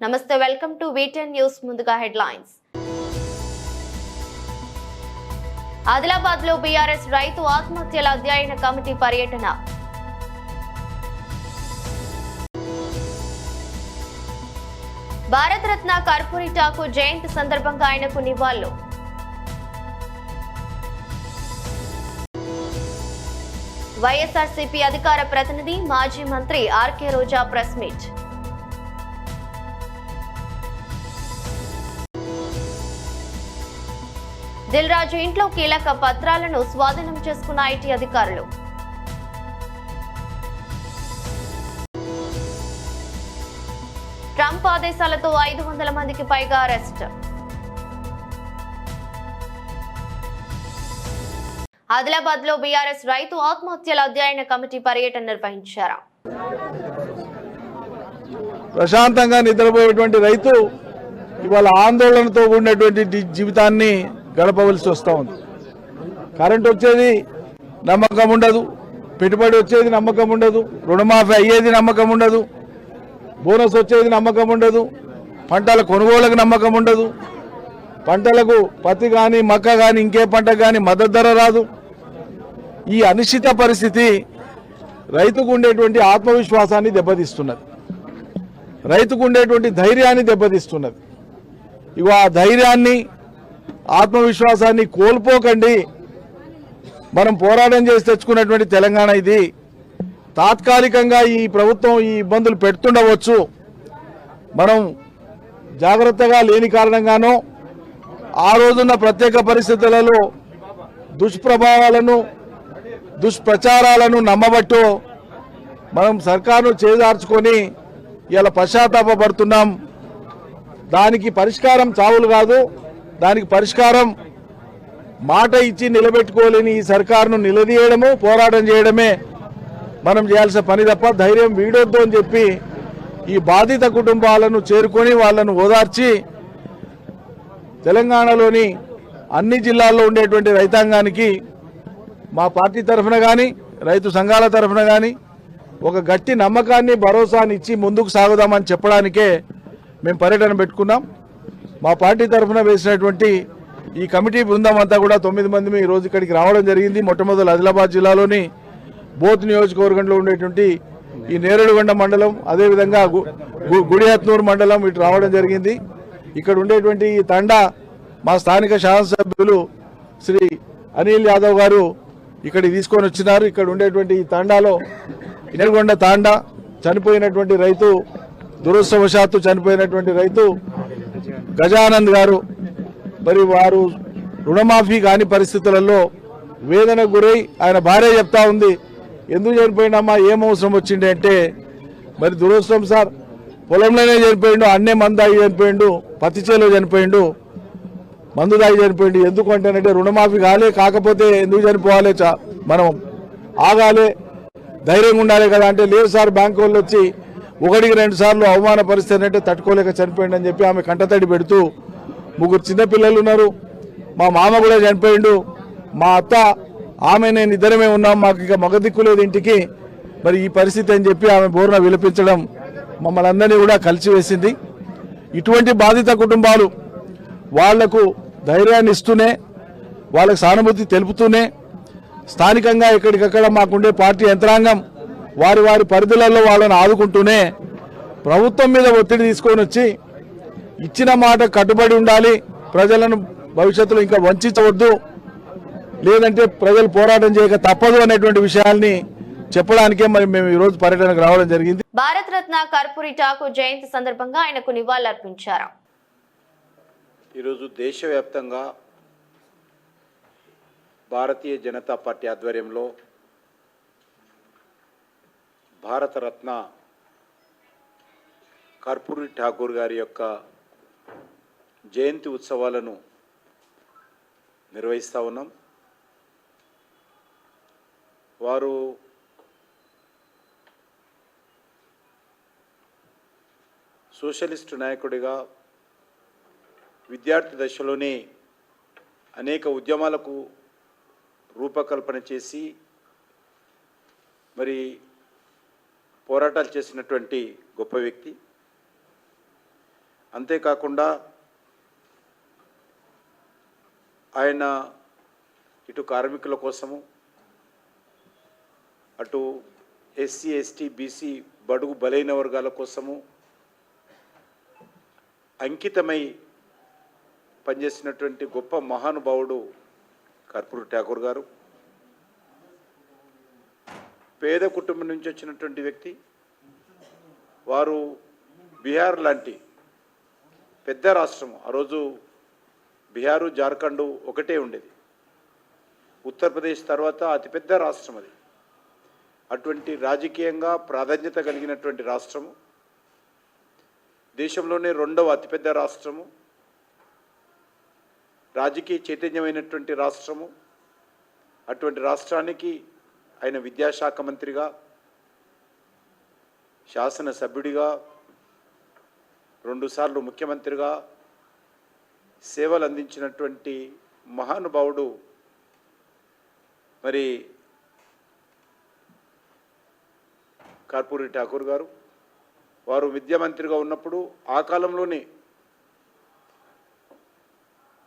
నమస్తే, welcome to వీటెన్ news. ముందుగా headlines. Adilabad లో బీఆర్ఎస్ రైతు ఆత్మహత్యల అధ్యయన కమిటీ పర్యటన. భారతరత్న కర్పూరి ఠాకూర్ జయంతి సందర్భంగా ఆయనకు నివాళులు. వైఎస్ఆర్సీపీ అధికార ప్రతినిధి మాజీ మంత్రి ఆర్కే రోజా ప్రెస్ మీట్. దిల్ రాజు ఇంట్లో కీలక పత్రాలను స్వాధీనం చేసుకున్న ఐటీ అధికారులు. ట్రంప్ ఆదేశాలతో 500 మందికి పైగా అరెస్ట్. ఆదిలాబాద్ లో బీఆర్ఎస్ రైతు ఆత్మహత్యల అధ్యయన కమిటీ పర్యటన నిర్వహించారు. ప్రశాంతంగా నిద్రపోయేటువంటి రైతు ఇవాళ ఆందోళనతో కూడినటువంటి జీవితాన్ని గడపవలసి వస్తూ ఉంది. కరెంట్ వచ్చేది నమ్మకం ఉండదు, పెట్టుబడి వచ్చేది నమ్మకం ఉండదు, రుణమాఫీ అయ్యేది నమ్మకం ఉండదు, బోనస్ వచ్చేది నమ్మకం ఉండదు, పంటల కొనుగోలుకు నమ్మకం ఉండదు, పంటలకు పత్తి కానీ మక్క కానీ ఇంకే పంట కానీ మద్దతు ధర రాదు. ఈ అనిశ్చిత పరిస్థితి రైతుకు ఉండేటువంటి ఆత్మవిశ్వాసాన్ని దెబ్బతీస్తున్నది, రైతుకు ఉండేటువంటి ధైర్యాన్ని దెబ్బతీస్తున్నది. ఇగో ఆ ధైర్యాన్ని ఆత్మవిశ్వాసాన్ని కోల్పోకండి. మనం పోరాటం చేసి తెచ్చుకున్నటువంటి తెలంగాణ ఇది. తాత్కాలికంగా ఈ ప్రభుత్వం ఈ ఇబ్బందులు పెడుతుండవచ్చు, మనం జాగ్రత్తగా లేని కారణంగానో ఆ రోజున్న ప్రత్యేక పరిస్థితులలో దుష్ప్రభావాలను దుష్ప్రచారాలను నమ్మబట్టో మనం సర్కారును చేజార్చుకొని ఇలా పశ్చాత్తాపడుతున్నాం. దానికి పరిష్కారం చావులు కాదు, దానికి పరిష్కారం మాట ఇచ్చి నిలబెట్టుకోలేని ఈ సర్కారును నిలదీయడము, పోరాటం చేయడమే మనం చేయాల్సిన పని తప్ప ధైర్యం వీడొద్దు అని చెప్పి ఈ బాధిత కుటుంబాలను చేరుకొని వాళ్ళను ఓదార్చి తెలంగాణలోని అన్ని జిల్లాల్లో ఉండేటువంటి రైతాంగానికి మా పార్టీ తరఫున కానీ రైతు సంఘాల తరఫున కానీ ఒక గట్టి నమ్మకాన్ని భరోసాని ఇచ్చి ముందుకు సాగుదామని చెప్పడానికే మేము పర్యటన పెట్టుకున్నాం. మా పార్టీ తరఫున వేసినటువంటి ఈ కమిటీ బృందం అంతా కూడా 9 మంది ఈరోజు ఇక్కడికి రావడం జరిగింది. మొట్టమొదటి ఆదిలాబాద్ జిల్లాలోని బోత్ నియోజకవర్గంలో ఉండేటువంటి ఈ నేరేడుగొండ మండలం, అదేవిధంగా గుడిహత్నూరు మండలం ఇటు రావడం జరిగింది. ఇక్కడ ఉండేటువంటి ఈ తండా మా స్థానిక శాసనసభ్యులు శ్రీ అనిల్ యాదవ్ గారు ఇక్కడికి తీసుకొని వచ్చినారు. ఇక్కడ ఉండేటువంటి ఈ తండాలో నేరేడుగొండ తాండా చనిపోయినటువంటి రైతు, దురదృష్టవశాత్తు చనిపోయినటువంటి రైతు గజానంద్ గారు, మరి వారు రుణమాఫీ కాని పరిస్థితులలో వేదనకు గురై ఆయన భార్య చెప్తా ఉంది, ఎందుకు చనిపోయినమ్మా, ఏం అవసరం వచ్చింది అంటే, మరి దురదృష్టం సార్, పొలంలోనే చనిపోయిండు, అన్నే మందు తాగి చనిపోయిండు, పత్తి చేలో చనిపోయిండు, మందు తాగి చనిపోయిండు. ఎందుకు అంటేనంటే రుణమాఫీ కాలే, కాకపోతే ఎందుకు చనిపోవాలి, మనం ఆగాలి, ధైర్యంగా ఉండాలి కదా అంటే, లేదు సార్ బ్యాంకు వాళ్ళు వచ్చి 1-2 సార్లు అవమాన పరిస్థితి అంటే తట్టుకోలేక చనిపోయిండు అని చెప్పి ఆమె కంటతడి పెడుతూ, 3 చిన్నపిల్లలు ఉన్నారు, మా మామ కూడా చనిపోయిండు, మా అత్త ఆమె నేను ఇద్దరమే ఉన్నాం, మాకు ఇక మగ దిక్కు లేదు ఇంటికి, మరి ఈ పరిస్థితి అని చెప్పి ఆమె బోర్న విలపించడం మమ్మల్ని అందరినీ కూడా కలిసివేసింది. ఇటువంటి బాధిత కుటుంబాలు వాళ్లకు ధైర్యాన్ని ఇస్తూనే, వాళ్ళకు సానుభూతి తెలుపుతూనే, స్థానికంగా ఎక్కడికక్కడ మాకుండే పార్టీ యంత్రాంగం వారి వారి పరిధులలో వాళ్ళని ఆదుకుంటూనే ప్రభుత్వం మీద ఒత్తిడి తీసుకొని వచ్చి ఇచ్చిన మాట కట్టుబడి ఉండాలి, ప్రజలను భవిష్యత్తులో ఇంకా వంచవద్దు, లేదంటే ప్రజలు పోరాటం చేయక తప్పదు అనేటువంటి విషయాల్ని చెప్పడానికే మరి మేము ఈ రోజు పర్యటనకు రావడం జరిగింది. భారతరత్న కర్పూరి ఠాకూర్ జయంతి సందర్భంగా ఆయనకు నివాళులర్పించారు. ఈరోజు దేశవ్యాప్తంగా భారతీయ జనతా పార్టీ ఆధ్వర్యంలో భారతరత్న కర్పూరి ఠాకూర్ గారి యొక్క జయంతి ఉత్సవాలను నిర్వహిస్తూ ఉన్నాం. వారు సోషలిస్టు నాయకుడిగా విద్యార్థి దశలోనే అనేక ఉద్యమాలకు రూపకల్పన చేసి మరి పోరాటాలు చేసినటువంటి గొప్ప వ్యక్తి. అంతేకాకుండా ఆయన ఇటు కార్మికుల కోసము, అటు ఎస్సీ ఎస్టీ బీసీ బడుగు బలైన వర్గాల కోసము అంకితమై పనిచేసినటువంటి గొప్ప మహానుభావుడు కర్పూరి ఠాకూర్ గారు. పేద కుటుంబం నుంచి వచ్చినటువంటి వ్యక్తి. వారు బీహార్ లాంటి పెద్ద రాష్ట్రము, ఆ రోజు బీహారు జార్ఖండ్ ఒకటే ఉండేది, ఉత్తరప్రదేశ్ తర్వాత అతిపెద్ద రాష్ట్రం అది. అటువంటి రాజకీయంగా ప్రాధాన్యత కలిగినటువంటి రాష్ట్రము, దేశంలోనే రెండవ అతిపెద్ద రాష్ట్రము, రాజకీయ చైతన్యమైనటువంటి రాష్ట్రము. అటువంటి రాష్ట్రానికి ఆయన విద్యాశాఖ మంత్రిగా, శాసనసభ్యుడిగా, 2 సార్లు ముఖ్యమంత్రిగా సేవలు అందించినటువంటి మహానుభావుడు మరి కర్పూరి ఠాకూర్ గారు. వారు విద్యామంత్రిగా ఉన్నప్పుడు ఆ కాలంలోనే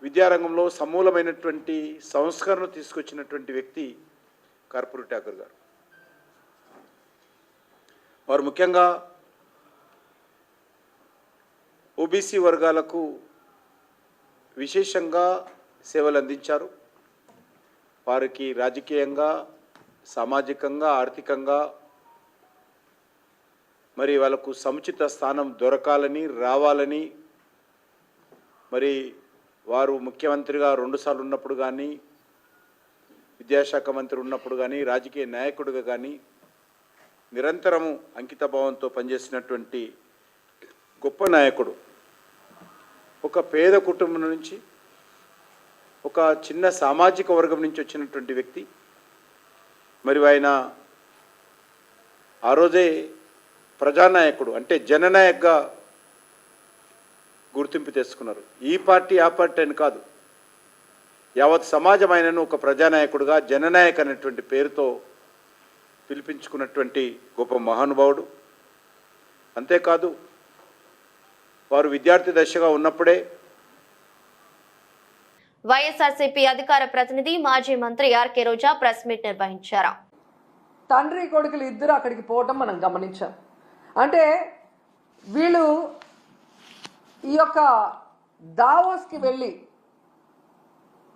విద్యారంగంలో సమూలమైనటువంటి సంస్కరణ తీసుకొచ్చినటువంటి వ్యక్తి కర్పూరి ఠాకూర్ గారు. వారు ముఖ్యంగా ఓబీసీ వర్గాలకు విశేషంగా సేవలు అందించారు. వారికి రాజకీయంగా, సామాజికంగా, ఆర్థికంగా మరి వాళ్ళకు సముచిత స్థానం దొరకాలని, రావాలని, మరి వారు ముఖ్యమంత్రిగా 2 సార్లు ఉన్నప్పుడు కానీ, విద్యాశాఖ మంత్రి ఉన్నప్పుడు కానీ, రాజకీయ నాయకుడిగా కానీ నిరంతరము అంకితభావంతో పనిచేసినటువంటి గొప్ప నాయకుడు. ఒక పేద కుటుంబం నుంచి, ఒక చిన్న సామాజిక వర్గం నుంచి వచ్చినటువంటి వ్యక్తి. మరి ఆయన ఆ రోజే ప్రజానాయకుడు, అంటే జననాయకగా గుర్తింపు తెచ్చుకున్నారు. ఈ పార్టీ ఆ పార్టీ అని కాదు, యావత్ సమాజం ఆయనను ఒక ప్రజానాయకుడుగా, జననాయక్ అనేటువంటి పేరుతో పిలిపించుకున్నటువంటి గొప్ప మహానుభావుడు. అంతేకాదు, వారు విద్యార్థి దశగా ఉన్నప్పుడే వైఎస్ఆర్సీపీ అధికార ప్రతినిధి మాజీ మంత్రి ఆర్కే రోజా ప్రెస్ మీట్ నిర్వహించారు. తండ్రి కొడుకులు ఇద్దరు అక్కడికి పోవటం మనం గమనించాం. అంటే వీళ్ళు ఈ యొక్క దావోస్కి వెళ్ళి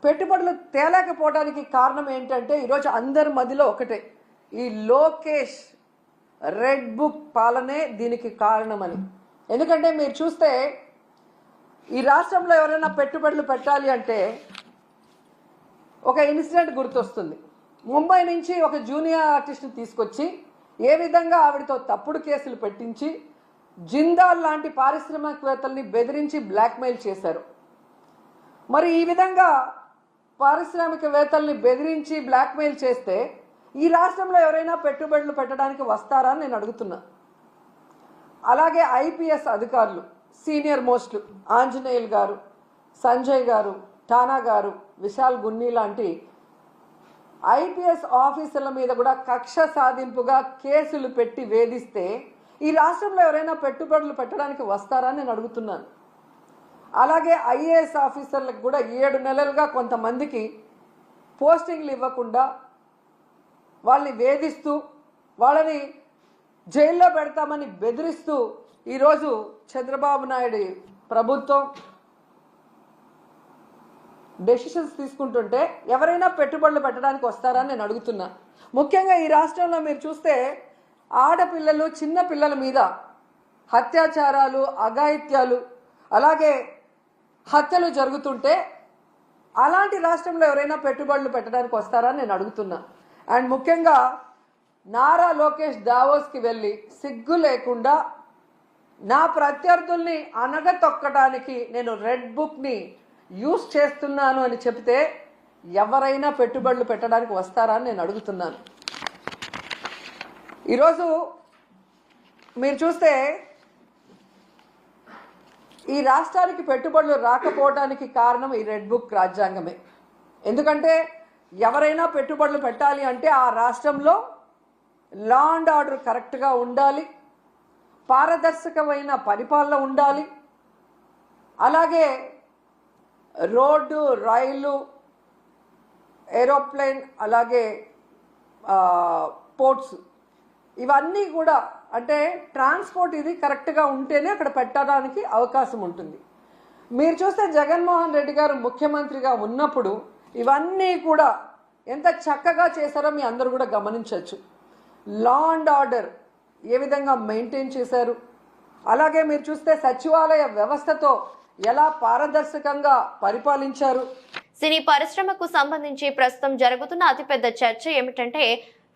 పెట్టుబడులు తేలేకపోవడానికి కారణం ఏంటంటే ఈరోజు అందరి మధ్యలో ఒకటే, ఈ లోకేష్ రెడ్ బుక్ పాలనే దీనికి కారణమని. ఎందుకంటే మీరు చూస్తే ఈ రాష్ట్రంలో ఎవరైనా పెట్టుబడులు పెట్టాలి అంటే ఒక ఇన్సిడెంట్ గుర్తొస్తుంది. ముంబై నుంచి ఒక జూనియర్ ఆర్టిస్ట్ని తీసుకొచ్చి ఏ విధంగా ఆవిడతో తప్పుడు కేసులు పెట్టించి జిందాల్ లాంటి పారిశ్రామికవేత్తల్ని బెదిరించి బ్లాక్మెయిల్ చేశారు. మరి ఈ విధంగా పారిశ్రామికవేత్తల్ని బెదిరించి బ్లాక్మెయిల్ చేస్తే ఈ రాష్ట్రంలో ఎవరైనా పెట్టుబడులు పెట్టడానికి వస్తారా అని నేను అడుగుతున్నా. అలాగే ఐపీఎస్ అధికారులు, సీనియర్ మోస్ట్లు ఆంజనేయులు గారు, సంజయ్ గారు, ఠానా గారు, విశాల్ గున్ని లాంటి ఐపీఎస్ ఆఫీసర్ల మీద కూడా కక్ష సాధింపుగా కేసులు పెట్టి వేధిస్తే ఈ రాష్ట్రంలో ఎవరైనా పెట్టుబడులు పెట్టడానికి వస్తారా అని నేను అడుగుతున్నాను. అలాగే ఐఏఎస్ ఆఫీసర్లకు కూడా 7 నెలలుగా కొంతమందికి పోస్టింగ్లు ఇవ్వకుండా వాళ్ళని వేధిస్తూ వాళ్ళని జైల్లో పెడతామని బెదిరిస్తూ ఈరోజు చంద్రబాబు నాయుడు ప్రభుత్వం డెసిషన్స్ తీసుకుంటుంటే ఎవరైనా పెట్టుబడులు పెట్టడానికి వస్తారని నేను అడుగుతున్నా. ముఖ్యంగా ఈ రాష్ట్రంలో మీరు చూస్తే ఆడపిల్లలు, చిన్న పిల్లల మీద అత్యాచారాలు, అఘాయిత్యాలు, అలాగే హత్యలు జరుగుతుంటే అలాంటి రాష్ట్రంలో ఎవరైనా పెట్టుబడులు పెట్టడానికి వస్తారని నేను అడుగుతున్నా. అండ్ ముఖ్యంగా నారా లోకేష్ దావోస్కి వెళ్ళి సిగ్గు లేకుండా నా ప్రత్యర్థుల్ని అనగతొక్కడానికి నేను రెడ్ బుక్ని యూజ్ చేస్తున్నాను అని చెప్తే ఎవరైనా పెట్టుబడులు పెట్టడానికి వస్తారా అని నేను అడుగుతున్నాను. ఈరోజు మీరు చూస్తే ఈ రాష్ట్రానికి పెట్టుబడులు రాకపోవడానికి కారణం ఈ రెడ్ బుక్ రాజ్యాంగమే. ఎందుకంటే ఎవరైనా పెట్టుబడులు పెట్టాలి అంటే ఆ రాష్ట్రంలో లా అండ్ ఆర్డర్ కరెక్ట్గా ఉండాలి, పారదర్శకమైన పరిపాలన ఉండాలి, అలాగే రోడ్డు, రైలు, ఏరోప్లేన్, అలాగే పోర్ట్స్, ఇవన్నీ కూడా అంటే ట్రాన్స్పోర్ట్ ఇది కరెక్ట్గా ఉంటేనే అక్కడ పెట్టడానికి అవకాశం ఉంటుంది. మీరు చూస్తే జగన్మోహన్ రెడ్డి గారు ముఖ్యమంత్రిగా ఉన్నప్పుడు ఇవన్నీ కూడా ఎంత చక్కగా చేశారో మీ అందరూ కూడా గమనించవచ్చు. లా అండ్ ఆర్డర్ ఏ విధంగా మెయింటైన్ చేశారు, అలాగే మీరు చూస్తే సచివాలయ వ్యవస్థతో ఎలా పారదర్శకంగా పరిపాలించారు. సినీ పరిశ్రమకు సంబంధించి ప్రస్తుతం జరుగుతున్న అతిపెద్ద చర్చ ఏమిటంటే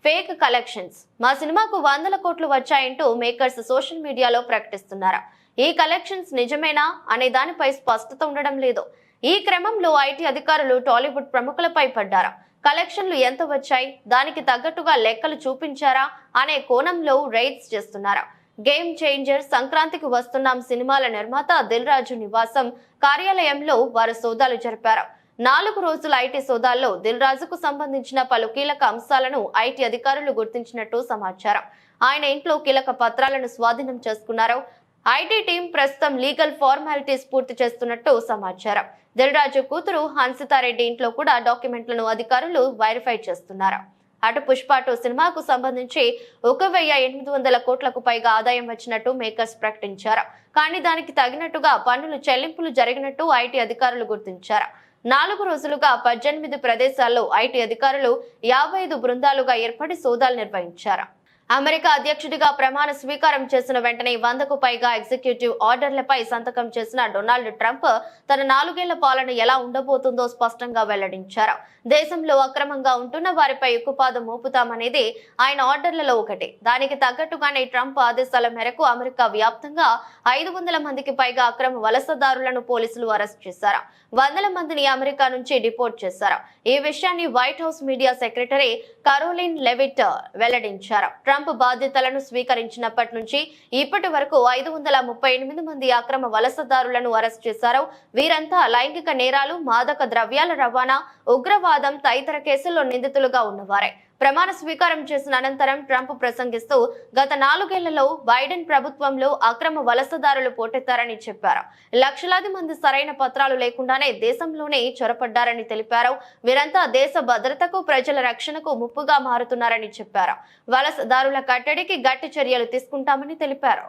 ఫేక్ కలెక్షన్స్. మా సినిమాకు 100 కోట్లు వచ్చాయంటూ మేకర్స్ సోషల్ మీడియాలో ప్రకటిస్తున్నారు. ఈ కలెక్షన్స్ నిజమేనా అనే దానిపై స్పష్టత ఉండడం లేదు. ఈ క్రమంలో ఐటీ అధికారులు టాలీవుడ్ ప్రముఖులపై పడ్డారు. కలెక్షన్లు ఎంత వచ్చాయి, దానికి తగ్గట్టుగా లెక్కలు చూపించారా అనే కోణంలో రైడ్స్ చేస్తున్నారు. గేమ్ చేంజర్, సంక్రాంతికి వస్తున్నాం సినిమాల నిర్మాత దిల్ రాజు నివాసం కార్యాలయంలో వారు సోదాలు జరిపారు. 4 రోజుల ఐటీ సోదాల్లో దిల్ రాజుకు సంబంధించిన పలు కీలక అంశాలను ఐటీ అధికారులు గుర్తించినట్టు సమాచారం. ఆయన ఇంట్లో కీలక పత్రాలను స్వాధీనం చేసుకున్నారు. ఐటీ టీం ప్రస్తుతం లీగల్ ఫార్మాలిటీస్ పూర్తి చేస్తున్నట్టు సమాచారం. దిల్ రాజు కూతురు హన్సితారెడ్డి ఇంట్లో కూడా డాక్యుమెంట్లను అధికారులు వెరిఫై చేస్తున్నారు. అటు పుష్ప 2 సినిమాకు సంబంధించి 1,800 కోట్లకు పైగా ఆదాయం వచ్చినట్టు మేకర్స్ ప్రకటించారు. కానీ దానికి తగినట్టుగా పన్నులు చెల్లింపులు జరిగినట్టు ఐటీ అధికారులు గుర్తించారు. 4 రోజులుగా 18 ప్రదేశాల్లో ఐటీ అధికారులు 55 బృందాలుగా ఏర్పడి సోదాలు నిర్వహించారు. అమెరికా అధ్యక్షుడిగా ప్రమాణ స్వీకారం చేసిన వెంటనే 100కు పైగా ఎగ్జిక్యూటివ్ ఆర్డర్లపై సంతకం చేసిన డొనాల్డ్ ట్రంప్ తన 4 ఏళ్ల పాలన ఎలా ఉండబోతుందో స్పష్టంగా వెల్లడించారు. దేశంలో అక్రమంగా ఉంటున్న వారిపై ఉక్కుపాదం మోపుతామనేది ఆయన ఆర్డర్లలో ఒకటి. దానికి తగ్గట్టుగానే ట్రంప్ ఆదేశాల మేరకు అమెరికా వ్యాప్తంగా 500 మందికి పైగా అక్రమ వలసదారులను పోలీసులు అరెస్ట్ చేశారు. 100 మందిని అమెరికా నుంచి డిపోర్ట్ చేశారు. ఈ విషయాన్ని white house media secretary Karoline లెవిట్ వెల్లడించారు. ట్రంప్ బాధ్యతలను స్వీకరించినప్పటి నుంచి ఇప్పటి వరకు 538 మంది అక్రమ వలసదారులను అరెస్ట్ చేశారు. వీరంతా లైంగిక నేరాలు, మాదక ద్రవ్యాల రవాణా, ఉగ్రవాదం తదితర కేసుల్లో నిందితులుగా ఉన్నవారే. ప్రమాణ స్వీకారం చేసిన అనంతరం ట్రంప్ ప్రసంగిస్తూ గత 4 ఏళ్లలో బైడెన్ ప్రభుత్వంలో అక్రమ వలసదారులు పోటెత్తారని చెప్పారు. లక్షలాది మంది సరైన పత్రాలు లేకుండానే దేశంలోనే చొరపడ్డారని తెలిపారు. వీరంతా దేశ భద్రతకు, ప్రజల రక్షణకు ముప్పుగా మారుతున్నారని చెప్పారు. వలసదారుల కట్టడికి గట్టి చర్యలు తీసుకుంటామని తెలిపారు.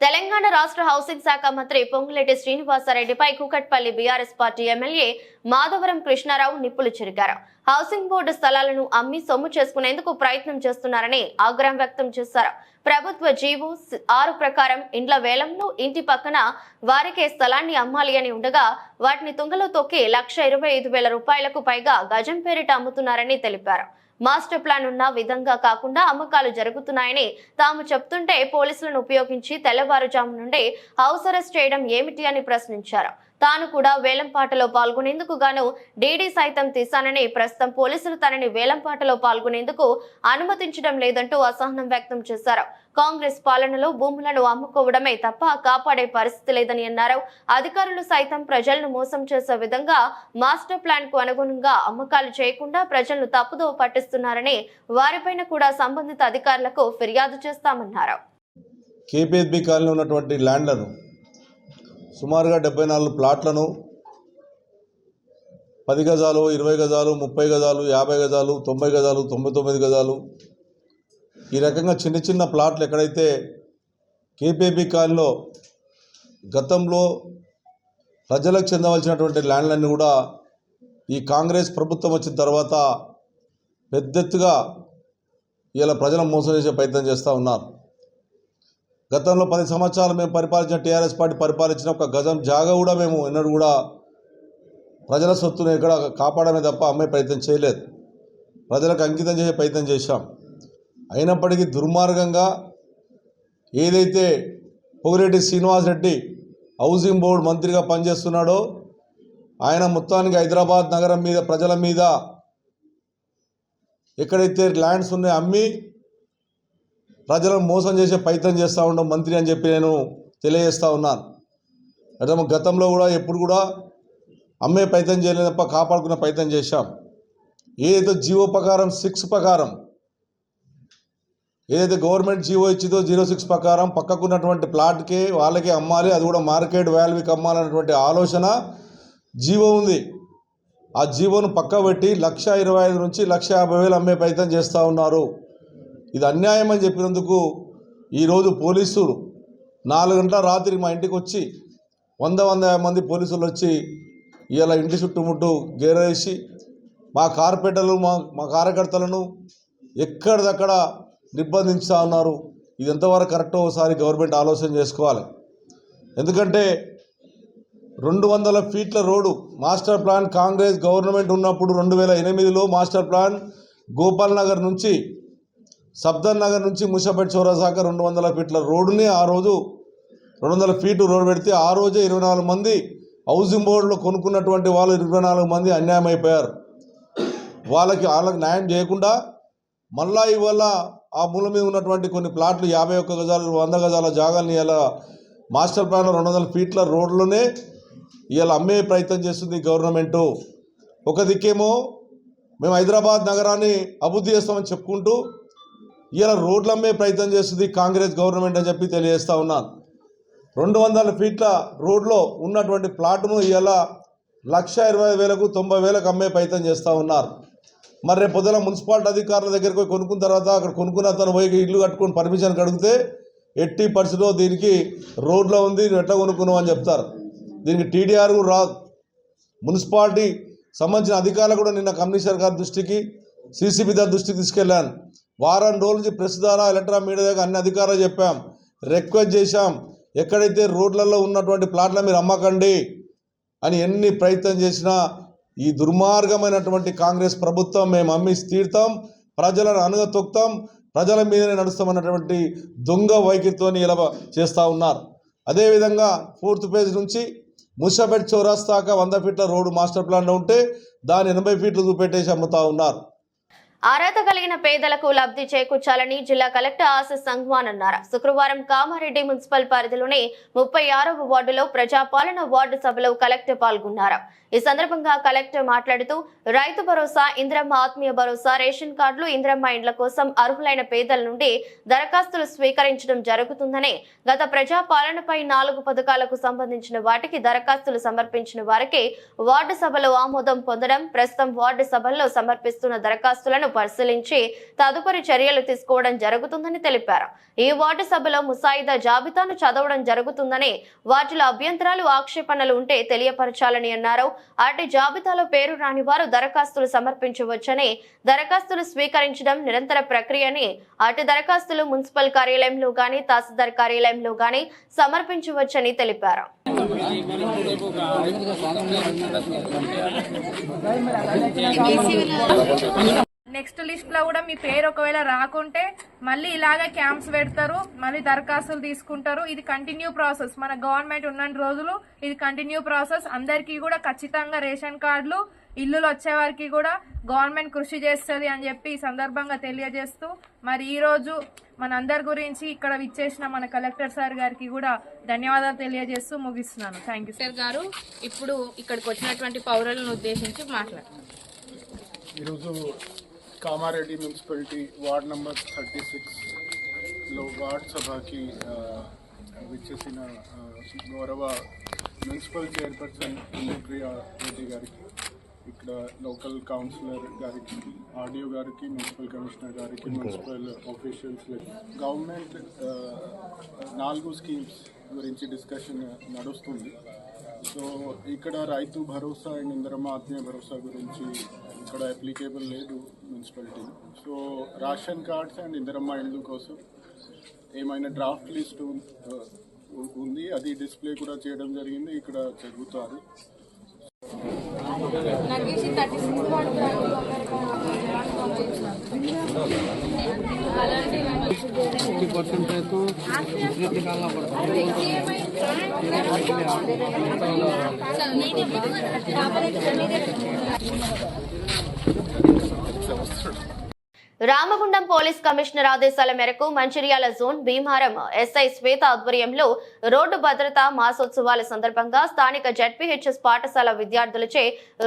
తెలంగాణ రాష్ట్ర హౌసింగ్ శాఖ మంత్రి పొంగులేటి శ్రీనివాసరెడ్డిపై Kukatpally BRS party MLA Madhavaram Krishna Rao నిప్పులు చెరిగారు. హౌసింగ్ బోర్డు స్థలాలను అమ్మి సొమ్ము చేసుకునేందుకు ప్రయత్నం చేస్తున్నారని ఆగ్రహం వ్యక్తం చేశారు. ప్రభుత్వ జీవో 6 ప్రకారం ఇండ్ల వేలంలో ఇంటి పక్కన వారికే స్థలాన్ని అమ్మాలి అని ఉండగా వాటిని తుంగలో తొక్కి 1,25,000 రూపాయలకు పైగా గజం పేరిట అమ్ముతున్నారని తెలిపారు. మాస్టర్ ప్లాన్ ఉన్న విధంగా కాకుండా అమ్మకాలు జరుగుతున్నాయని తాము చెప్తుంటే పోలీసులను ఉపయోగించి తెల్లవారుజాము నుండి హౌస్ అరెస్ట్ చేయడం ఏమిటి అని ప్రశ్నించారు. తాను కూడా వేలంపాటలో పాల్గొనేందుకు గాను డీడీ సైతం తీశానని, ప్రస్తుతం పోలీసులు తనని వేలంపాటలో పాల్గొనేందుకు అనుమతించడం లేదంటూ అసహనం వ్యక్తం చేశారు. కాంగ్రెస్ పాలనలో భూములను అమ్ముకోవడమే తప్ప కాపాడే పరిస్థితి లేదని అన్నారు. అధికారులు సైతం ప్రజలను మోసం చేసే విధంగా మాస్టర్ ప్లాన్ కు అనుగుణంగా అమ్మకాలు చేయకుండా ప్రజలను తప్పుదోవ పట్టిస్తున్నారని, వారిపైన కూడా సంబంధిత అధికారులకు ఫిర్యాదు చేస్తామన్నారు. కేపీహెచ్బీ కాలనీ ఉన్నటువంటి ల్యాండ్లను సుమారుగా 74 ప్లాట్లను 10 గజాలు, 20 గజాలు, 30 గజాలు, 50 గజాలు, 90 గజాలు, 99 గజాలు, ఈ రకంగా చిన్న చిన్న ప్లాట్లు ఎక్కడైతే కేపీహెచ్బీ కాలనీలో గతంలో ప్రజలకు చెందవలసినటువంటి ల్యాండ్లన్నీ కూడా ఈ కాంగ్రెస్ ప్రభుత్వం వచ్చిన తర్వాత పెద్దెత్తుగా ఇలా ప్రజలను మోసం చేసే ప్రయత్నం చేస్తూ ఉన్నారు. గతంలో 10 సంవత్సరాలు మేము పరిపాలించిన టీఆర్ఎస్ పార్టీ పరిపాలించిన ఒక గజం జాగా కూడా మేము ఎన్నడూ కూడా ప్రజల సొత్తును ఎక్కడ కాపాడమే తప్ప అమ్మే ప్రయత్నం చేయలేదు. ప్రజలకు అంకితం చేసే ప్రయత్నం చేశాం. అయినప్పటికీ దుర్మార్గంగా ఏదైతే పొంగులేటి శ్రీనివాసరెడ్డి హౌసింగ్ బోర్డు మంత్రిగా పనిచేస్తున్నాడో ఆయన మొత్తానికి హైదరాబాద్ నగరం మీద, ప్రజల మీద ఎక్కడైతే ల్యాండ్స్ ఉన్నాయో అమ్మి ప్రజలను మోసం చేసే ప్రయత్నం చేస్తూ ఉండడం మంత్రి అని చెప్పి నేను తెలియజేస్తూ ఉన్నాను. అంటే గతంలో కూడా ఎప్పుడు కూడా అమ్మే ప్రయత్నం చేయలేదు తప్ప కాపాడుకునే ప్రయత్నం చేశాం. ఏదైతే జీవో ప్రకారం 6 ప్రకారం ఏదైతే గవర్నమెంట్ జీవో ఇచ్చిందో 06 ప్రకారం పక్కకున్నటువంటి ప్లాట్కే వాళ్ళకే అమ్మాలి, అది కూడా మార్కెట్ వాల్యూకి అమ్మాలన్నటువంటి ఆలోచన జీవో ఉంది. ఆ జీవోను పక్క పెట్టి 1,25,000 నుంచి 1,50,000 అమ్మే ప్రయత్నం చేస్తూ ఉన్నారు. ఇది అన్యాయం అని చెప్పినందుకు ఈరోజు పోలీసులు 4 గంటల రాత్రి మా ఇంటికి వచ్చి 150 మంది పోలీసులు వచ్చి ఇలా ఇంటి చుట్టుముట్టు గేరేసి మా కార్పొరేటర్లు మా కార్యకర్తలను ఎక్కడిదక్కడ నిర్బంధించుతూ ఉన్నారు. ఇది ఎంతవరకు కరెక్టో ఒకసారి గవర్నమెంట్ ఆలోచన చేసుకోవాలి. ఎందుకంటే 200 ఫీట్ల road master plan Congress government ఉన్నప్పుడు 2008లో మాస్టర్ ప్లాన్ గోపాల్ నగర్ నుంచి సబ్దర్ నగర్ నుంచి ముషాపేట్ చౌరసాక 200 ఫీట్ల రోడ్డుని ఆ రోజు 200 ఫీటు రోడ్డు పెడితే ఆ రోజే 24 మంది హౌసింగ్ బోర్డులో కొనుక్కున్నటువంటి వాళ్ళు 24 మంది అన్యాయం అయిపోయారు. వాళ్ళకి న్యాయం చేయకుండా మళ్ళా ఇవాళ ఆ మూల మీద ఉన్నటువంటి కొన్ని ప్లాట్లు 51 గజాలు 100 గజాల జాగాల్ని ఇలా మాస్టర్ ప్లాన్లో 200 ఫీట్ల రోడ్లోనే ఇలా అమ్మే ప్రయత్నం చేస్తుంది గవర్నమెంటు. ఒక దిక్కేమో మేము హైదరాబాద్ నగరాన్ని అభివృద్ధి చేస్తామని చెప్పుకుంటూ ఇలా రోడ్లు అమ్మే ప్రయత్నం చేస్తుంది కాంగ్రెస్ గవర్నమెంట్ అని చెప్పి తెలియజేస్తూ ఉన్నాను. 200 ఫీట్ల రోడ్లో ఉన్నటువంటి ప్లాట్ను ఇలా 1,20,000కు 90,000కు అమ్మే ప్రయత్నం చేస్తూ ఉన్నారు. మరి రేపు పొద్దున మున్సిపాలిటీ అధికారుల దగ్గరికి పోయి కొనుక్కున్న తర్వాత అక్కడ కొనుక్కున్న అతను పోయి ఇల్లు కట్టుకొని పర్మిషన్ అడిగితే ఎట్టి పరిస్థితిలో దీనికి రోడ్లో ఉంది ఎట్లా కొనుక్కున్నావు అని చెప్తారు. దీనికి టీడీఆర్ కూడా రాదు. మున్సిపాలిటీ సంబంధించిన అధికారులు కూడా నిన్న కమిషనర్ గారి దృష్టికి సీసీబీ దాని దృష్టికి తీసుకెళ్ళాను. వారం రోజుల నుంచి ప్రెస్ ద్వారా ఎలక్ట్రానిక్ మీడియా దగ్గర అన్ని అధికారులు చెప్పాం, రిక్వెస్ట్ చేశాం, ఎక్కడైతే రోడ్లలో ఉన్నటువంటి ప్లాట్ల మీరు అమ్మకండి అని ఎన్ని ప్రయత్నం చేసినా ఈ దుర్మార్గమైనటువంటి కాంగ్రెస్ ప్రభుత్వం మేము అమ్మి తీరుతాం, ప్రజలను అణగతొక్కుతాం, ప్రజల మీదనే నడుస్తామన్నటువంటి దొంగ వైఖరితో ఇలా చేస్తూ ఉన్నారు. అదేవిధంగా 4th ఫేజ్ నుంచి ముషాపేట్ చౌరస్తాక 100 ఫీట్ల రోడ్డు మాస్టర్ ప్లాన్లో ఉంటే దాన్ని 80 ఫీట్లు చూపెట్టేసి అమ్ముతూ ఉన్నారు. అర్హత కలిగిన పేదలకు లబ్ధి చేకూర్చాలని జిల్లా కలెక్టర్ ఆశీస్ సంఘ్వాన్ అన్నారు. శుక్రవారం కామారెడ్డి మున్సిపల్ పరిధిలోని 36వ వార్డులో ప్రజాపాలన వార్డు సభలో కలెక్టర్ పాల్గొన్నారు. ఈ సందర్భంగా కలెక్టర్ మాట్లాడుతూ రైతు భరోసా, ఇంద్రమ్మ ఆత్మీయ భరోసా, రేషన్ కార్డులు, ఇంద్రమ్మ ఇండ్ల కోసం అర్హులైన పేదల నుండి దరఖాస్తులు స్వీకరించడం జరుగుతుందని, గత ప్రజాపాలనపై 4 పథకాలకు సంబంధించిన వాటికి దరఖాస్తులు సమర్పించిన వారికి వార్డు సభలో ఆమోదం పొందడం, ప్రస్తుతం వార్డు సభల్లో సమర్పిస్తున్న దరఖాస్తులను పరిశీలించి తదుపరి చర్యలు తీసుకోవడం జరుగుతుందని తెలిపారు. ఈ వార్డు సభలో ముసాయిదా జాబితాను చదవడం జరుగుతుందని, వాటిలో అభ్యంతరాలు, ఆక్షేపణలు ఉంటే తెలియపరచాలని అన్నారు. అటు జాబితాలో పేరు రాని వారు దరఖాస్తులు సమర్పించవచ్చని, దరఖాస్తులు స్వీకరించడం నిరంతర ప్రక్రియని, అటు దరఖాస్తులు మున్సిపల్ కార్యాలయంలో గాని, తహసీల్దార్ కార్యాలయంలో గాని సమర్పించవచ్చని తెలిపారు. నెక్స్ట్ లిస్ట్ లో కూడా మీ పేరు ఒకవేళ రాకుంటే మళ్ళీ ఇలాగే క్యాంప్స్ పెడతారు, మళ్ళీ దరఖాస్తులు తీసుకుంటారు. ఇది కంటిన్యూ ప్రాసెస్. మన గవర్నమెంట్ ఉన్న రోజులు ఇది కంటిన్యూ ప్రాసెస్. అందరికీ కూడా ఖచ్చితంగా రేషన్ కార్డులు, ఇల్లులు వచ్చే వారికి కూడా గవర్నమెంట్ కృషి చేస్తుంది అని చెప్పి ఈ సందర్భంగా తెలియజేస్తూ, మరి ఈ రోజు మనందరి గురించి ఇక్కడ విచ్చేసిన మన కలెక్టర్ సార్ గారికి కూడా ధన్యవాదాలు తెలియజేస్తూ ముగిస్తున్నాను. థ్యాంక్ యూ సార్ గారు. ఇప్పుడు ఇక్కడికి వచ్చినటువంటి పౌరులను ఉద్దేశించి మాట్లాడుతున్నాను. ఈరోజు కామారెడ్డి మున్సిపాలిటీ వార్డ్ నెంబర్ 36లో వార్డ్ సభకి విచ్చేసిన గౌరవ మున్సిపల్ చైర్పర్సన్ ఇంద్రప్రియ రెడ్డి గారికి, ఇక్కడ local councillor garu, RDO garu, municipal commissioner garu, municipal officials, government 4 schemes గురించి డిస్కషన్ నడుస్తుంది. సో ఇక్కడ రైతు భరోసా అండ్ ఇంద్రమ్మ ఆత్మీయ భరోసా గురించి ఇక్కడ అప్లికేబుల్ లేదు municipality. So ration cards and Indiramma ఇళ్ళు కోసం ఏమైనా డ్రాఫ్ట్ లిస్ట్ ఉంది, అది డిస్ప్లే కూడా చేయడం జరిగింది, ఇక్కడ చదువుతారు. రామగుండం పోలీస్ కమిషనర్ ఆదేశాల మేరకు మంచిర్యాల జోన్ భీమారం ఎస్ఐ శ్వేత ఆధ్వర్యంలో రోడ్డు భద్రతా మాసోత్సవాల సందర్భంగా స్థానిక జెడ్పీహెచ్ఎస్ పాఠశాల విద్యార్థులచే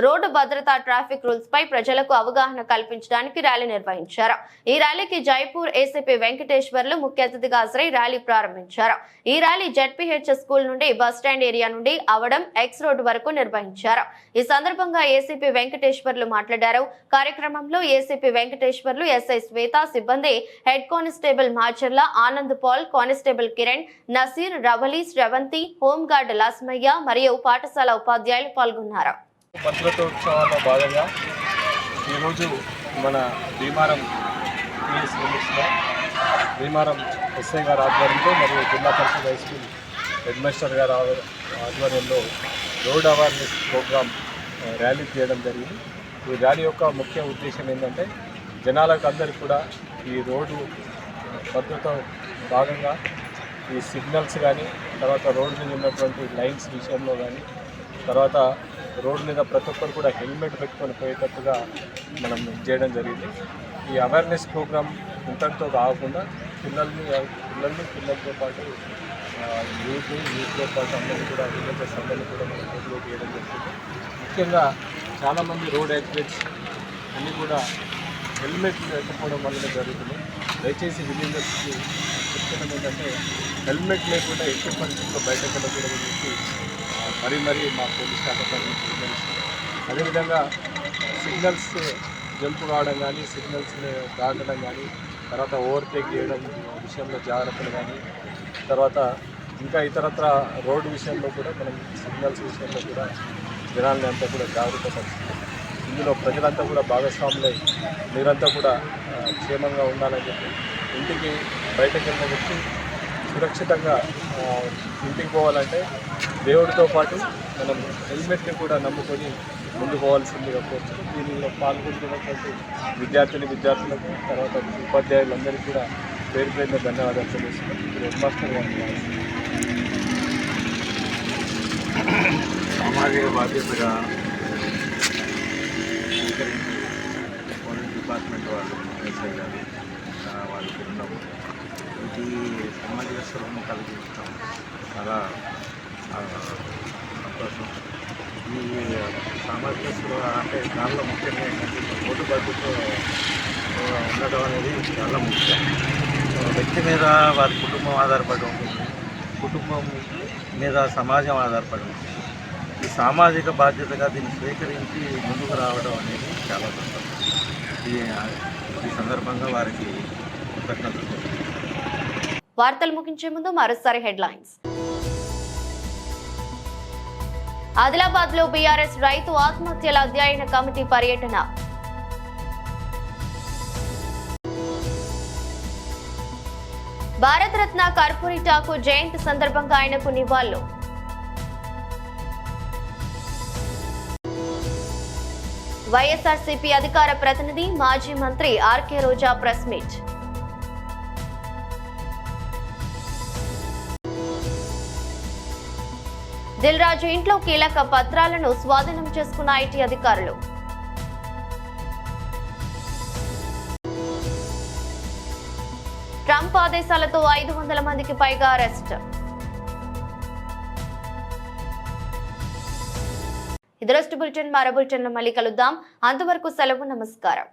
రోడ్డు భద్రతా ట్రాఫిక్ రూల్స్ పై ప్రజలకు అవగాహన కల్పించడానికి ర్యాలీ నిర్వహించారు. ఈ ర్యాలీకి జైపూర్ ఏసీపీ వెంకటేశ్వర్లు ముఖ్య అతిథిగా హాజరై ర్యాలీ ప్రారంభించారు. ఈ ర్యాలీ జెడ్పీహెచ్ఎస్ స్కూల్ నుండి బస్టాండ్ ఏరియా నుండి అవడం ఎక్స్ రోడ్డు వరకు నిర్వహించారు. ఈ సందర్భంగా ఏసీపీ వెంకటేశ్వర్లు మాట్లాడారు. కార్యక్రమంలో ఏసీపీ వెంకటేశ్వర్లు, ఎస్ఐ శ్వేత, సిబ్బంది head constable Macherla Anand Pal, constable Kiran, Naseer, Ravali, Sravanthi, home guard Lasmayya మరియు పాఠశాల ఉపాధ్యాయులు పాల్గొన్నారు. భద్రతోత్సవాల్లో భాగంగా ఈరోజు మన భీమారం పిఎస్ లిమిట్స్లో భీమారం ఎస్ఐ గారి ఆధ్వర్యంలో మరియు జిల్లా పరిషత్ హై స్కూల్ హెడ్ మాస్టర్ గారి ఆధ్వర్యంలో రోడ్ అవేర్నెస్ ప్రోగ్రామ్ ర్యాలీ చేయడం జరిగింది. ఈ ర్యాలీ యొక్క ముఖ్య ఉద్దేశం ఏంటంటే జనాలకు అందరికీ కూడా ఈ రోడ్డు భద్రత భాగంగా ఈ సిగ్నల్స్ కానీ, తర్వాత రోడ్డు మీద ఉన్నటువంటి లైన్స్ విషయంలో కానీ, తర్వాత రోడ్డు మీద ప్రతి ఒక్కరు కూడా హెల్మెట్ పెట్టుకొని పోయేటట్టుగా మనం చేయడం జరిగింది. ఈ అవేర్నెస్ ప్రోగ్రామ్ ఇంతటితో కాకుండా పిల్లలతో పాటు యూత్తో పాటు అందరినీ కూడా విలేజెస్ అందరినీ కూడా మనం మోటివేట్ చేయడం జరుగుతుంది. ముఖ్యంగా చాలామంది రోడ్ యాక్సిడెంట్స్ అన్నీ కూడా హెల్మెట్ లేకపోవడం వల్లనే జరుగుతుంది. దయచేసి విలేజర్స్కి చెప్తున్నది ఏంటంటే హెల్మెట్ లేకుండా ఎట్టి పరిస్థితుల్లో బయటకు వెళ్ళకూడదని చెప్పి మరీ మా పోలీస్ శాఖ తరఫున. అదేవిధంగా సిగ్నల్స్ జంప్ కావడం కానీ, సిగ్నల్స్ని దాటడం కానీ, తర్వాత ఓవర్టేక్ చేయడం విషయంలో జాగ్రత్తలు కానీ, తర్వాత ఇంకా ఇతరత్ర రోడ్డు విషయంలో కూడా మనం సిగ్నల్స్ విషయంలో కూడా జనాల్ని అంతా కూడా జాగ్రత్త పరుస్తుంది. ఇందులో ప్రజలంతా కూడా భాగస్వాములై మీరంతా కూడా క్షేమంగా ఉండాలని చెప్పి ఇంటికి బయటకు వెళ్ళిన వ్యక్తి సురక్షితంగా ఇంటికి పోవాలంటే దేవుడితో పాటు మనం హెల్మెట్ని కూడా నమ్ముకొని ముందు పోవాల్సిందిగా కోరుతున్నాం. దీనిలో పాల్గొంటున్నటువంటి విద్యార్థులకు, తర్వాత ఉపాధ్యాయులందరికీ కూడా పేరు పేరున ధన్యవాదాలు తెలియజేస్తున్నాం. ఇప్పుడు హెడ్ మాస్టర్ గారు సామాజిక బాధ్యతగా స్వీకరించి పోలీస్ డిపార్ట్మెంట్ వాళ్ళు, ఎస్ఐ గారు వాళ్ళు తిన్నాము. ఇది సామాజిక స్వరూపం కలిగిస్తాం. చాలా సంతోషం. ఈ సామాజిక స్వరూప అంటే దానిలో ముఖ్యంగా ఏంటంటే రోడ్డు భద్రత ఉండడం అనేది చాలా ముఖ్యం. వ్యక్తి మీద వారి కుటుంబం ఆధారపడి ఉంటుంది, కుటుంబం మీద సమాజం ఆధారపడి ఉంటుంది. ఈ సామాజిక బాధ్యతగా దీన్ని స్వీకరించి ముందుకు రావడం అనేది చాలా సంతోషం. ఈ సందర్భంగా వారికి కృతజ్ఞతలు. వార్తలు ముగించే ముందు మరోసారి హెడ్లైన్స్. ఆదిలాబాద్ లో బీఆర్ఎస్ రైతు ఆత్మహత్యల అధ్యయన కమిటీ పర్యటన. భారతరత్న కర్పూరి ఠాకూర్ జయంతి సందర్భంగా ఆయనకు నివాళులు. వైఎస్ఆర్సీపీ అధికార ప్రతినిధి మాజీ మంత్రి ఆర్కే రోజా ప్రెస్ మీట్. దిల్ రాజు ఇంట్లో కీలక పత్రాలను స్వాధీనం చేసుకున్న ఐటీ అధికారులు. ట్రంప్ ఆదేశాలతో 500 మందికి పైగా అరెస్ట్. ఇది రోజు బులెటిన్. మరో బులెటిన్లో మళ్ళీ కలుద్దాం. అంతవరకు సెలవు. నమస్కారం.